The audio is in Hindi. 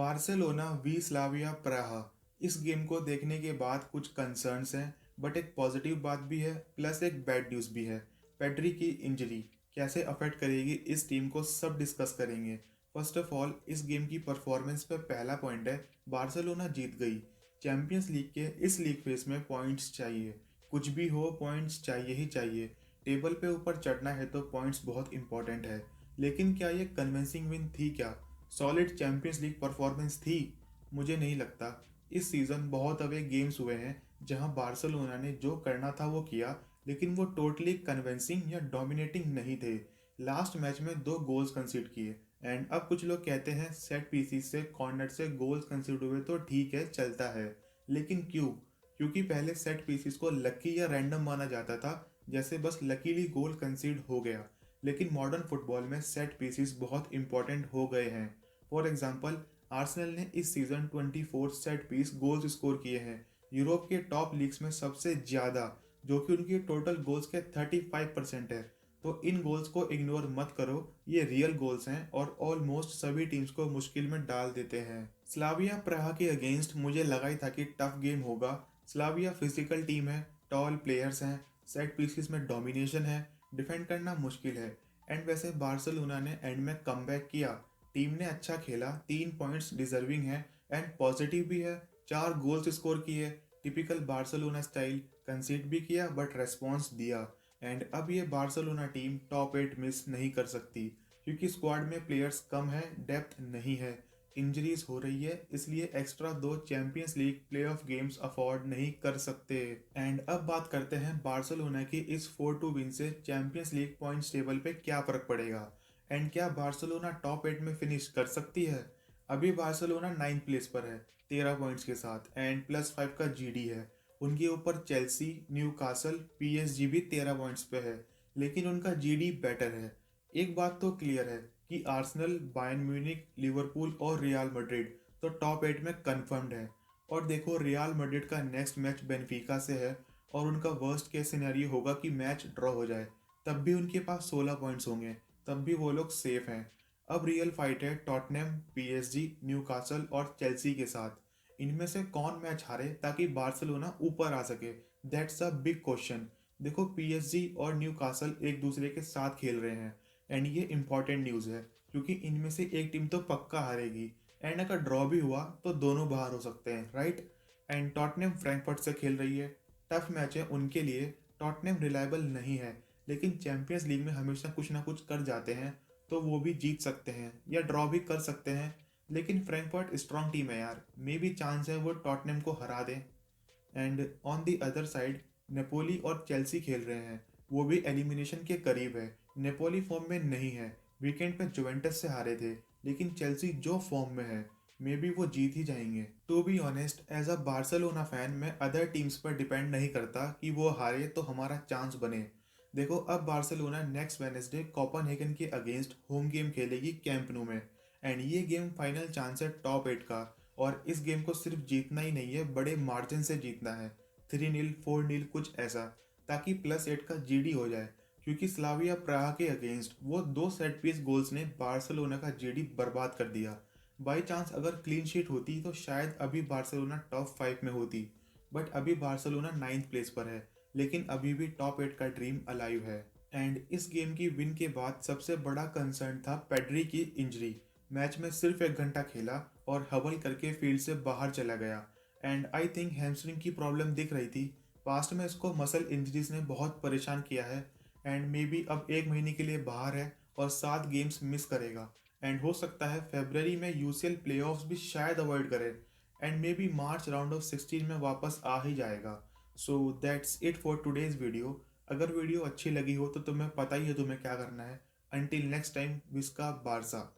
Barcelona we Slavia प्राहा। इस गेम को देखने के बाद कुछ कंसर्न्स हैं, बट एक पॉजिटिव बात भी है प्लस एक बैड न्यूज़ भी है। पेड्री की इंजरी कैसे अफेक्ट करेगी इस टीम को, सब डिस्कस करेंगे। फर्स्ट ऑफ ऑल, इस गेम की परफॉर्मेंस पे पहला पॉइंट है, बार्सिलोना जीत गई। चैंपियंस लीग के इस लीग फेस में पॉइंट्स चाहिए, कुछ भी हो पॉइंट्स चाहिए ही चाहिए। टेबल पे ऊपर चढ़ना है तो पॉइंट्स बहुत इंपॉर्टेंट है। लेकिन क्या ये कन्विंसिंग विन थी? क्या सॉलिड चैंपियंस लीग परफॉर्मेंस थी? मुझे नहीं लगता। इस सीज़न बहुत अवे गेम्स हुए हैं जहां बार्सिलोना ने जो करना था वो किया, लेकिन वो टोटली कन्विंसिंग या डोमिनेटिंग नहीं थे। लास्ट मैच में 2 गोल्स कंसीड किए, एंड अब कुछ लोग कहते हैं सेट पीसीस से, कॉर्नर से गोल्स कंसीड हुए तो ठीक है, चलता है। लेकिन क्यों? क्योंकि पहले सेट पीसीस को लकी या रैंडम माना जाता था, जैसे बस लकीली गोल कंसीड हो गया। लेकिन मॉडर्न फुटबॉल में सेट पीसीस बहुत इंपॉर्टेंट हो गए हैं। फॉर एग्जाम्पल, आर्सेनल ने इस season 24 set piece goals score किए हैं, यूरोप के टॉप लीग्स में सबसे ज़्यादा, जो कि उनकी टोटल गोल्स के 35% है। तो इन गोल्स को इग्नोर मत करो, ये रियल गोल्स हैं और ऑलमोस्ट सभी टीम्स को मुश्किल में डाल देते हैं। स्लाविया प्राहा के अगेंस्ट मुझे लगा ही था कि टफ गेम होगा। स्लाविया फिजिकल टीम है, टॉल प्लेयर्स हैं, सेट पीसेस में डोमिनेशन है, डिफेंड करना मुश्किल है। एंड वैसे बार्सिलोना ने एंड में कमबैक किया, टीम ने अच्छा खेला, 3 पॉइंट्स डिजर्विंग है एंड पॉजिटिव भी है। 4 गोल्स स्कोर किए, टिपिकल बार्सिलोना स्टाइल, कंसीड भी किया बट रेस्पॉन्स दिया। एंड अब ये बार्सिलोना टीम टॉप 8 मिस नहीं कर सकती, क्योंकि स्क्वाड में प्लेयर्स कम है, डेप्थ नहीं है, इंजरीज हो रही है, इसलिए extra 2 champions league playoff games afford नहीं कर सकते। एंड अब बात करते हैं बार्सिलोना की इस 4-2 विन से चैंपियंस लीग पॉइंट्स टेबल पे क्या फर्क पड़ेगा, एंड क्या बार्सिलोना टॉप 8 में फिनिश कर सकती है। अभी बार्सिलोना 9th प्लेस पर है 13 पॉइंट्स के साथ, एंड +5 का जीडी है। उनके ऊपर चेल्सी, न्यूकासल, पीएसजी भी 13 पॉइंट्स पे है, लेकिन उनका जीडी बेटर है। एक बात तो क्लियर है कि आर्सेनल, बायर्न म्यूनिख, लिवरपूल और रियल मैड्रिड तो टॉप 8 में कंफर्म्ड है। और देखो, रियल मैड्रिड का नेक्स्ट मैच बेनफिका से है, और उनका वर्स्ट केस सिनेरियो होगा कि मैच ड्रॉ हो जाए, तब भी उनके पास 16 पॉइंट्स होंगे, तब भी वो लोग सेफ हैं। अब रियल फाइट है टॉटनहम, पीएसजी, न्यूकासल और चेल्सी के साथ। इनमें से कौन मैच हारे ताकि बार्सिलोना ऊपर आ सके, दैट्स अ बिग क्वेश्चन। देखो, पीएसजी और न्यूकासल एक दूसरे के साथ खेल रहे हैं, एंड ये इंपॉर्टेंट न्यूज़ है, क्योंकि इनमें से एक टीम तो पक्का हारेगी, एंड अगर ड्रॉ भी हुआ तो दोनों बाहर हो सकते हैं, राइट। एंड टॉटनहम फ्रैंकफर्ट से खेल रही है, टफ मैच है उनके लिए। टॉटनहम रिलायबल नहीं है, लेकिन चैंपियंस लीग में हमेशा कुछ ना कुछ कर जाते हैं, तो वो भी जीत सकते हैं या ड्रॉ भी कर सकते हैं। लेकिन फ्रैंकफर्ट स्ट्रॉन्ग टीम है यार, मे भी चांस है वो टॉटनहम को हरा दें। And on the other side, Napoli और चेल्सी खेल रहे हैं, वो भी एलिमिनेशन के करीब है। नेपोली फॉर्म में नहीं है, वीकेंड पे जुवेंटस से हारे थे, लेकिन चेल्सी जो फॉर्म में है, मे बी वो जीत ही जाएंगे। To be honest, as a Barcelona fan मैं अदर टीम्स पर डिपेंड नहीं करता कि वो हारे तो हमारा चांस बने। देखो, अब बार्सिलोना नेक्स्ट वेडनेसडे कोपेनहेगन के अगेंस्ट होम गेम खेलेगी कैंप नो में, एंड ये गेम फाइनल चांस है टॉप 8 का। और इस गेम को सिर्फ जीतना ही नहीं है, बड़े मार्जिन से जीतना है, 3-0, 4-0 कुछ ऐसा, ताकि +8 का जीडी हो जाए। क्योंकि स्लाविया प्राहा के अगेंस्ट वो 2 सेट पीस गोल्स ने बार्सिलोना का जीडी बर्बाद कर दिया। बाई चांस अगर क्लीन शीट होती तो शायद अभी बार्सिलोना टॉप 5 में होती, बट अभी बार्सिलोना 9th प्लेस पर है, लेकिन अभी भी टॉप 8 का ड्रीम अलाइव है। एंड इस गेम की विन के बाद सबसे बड़ा कंसर्न था पेड्री की इंजरी। मैच में सिर्फ 1 घंटा खेला और हबल करके फील्ड से बाहर चला गया, एंड आई थिंक हैमस्ट्रिंग की प्रॉब्लम दिख रही थी। पास्ट में इसको मसल इंजरीज ने बहुत परेशान किया है, एंड मे बी अब 1 महीने के लिए बाहर है और 7 गेम्स मिस करेगा। एंड हो सकता है फेब्रवरी में यूसीएल प्लेऑफ्स भी शायद अवॉइड करे, and may be March round of 16 में वापस आ ही जाएगा। So that's it for today's video. अगर वीडियो अच्छी लगी हो तो तुम्हें पता ही है तुम्हें क्या करना है। Until next time, visca Barça.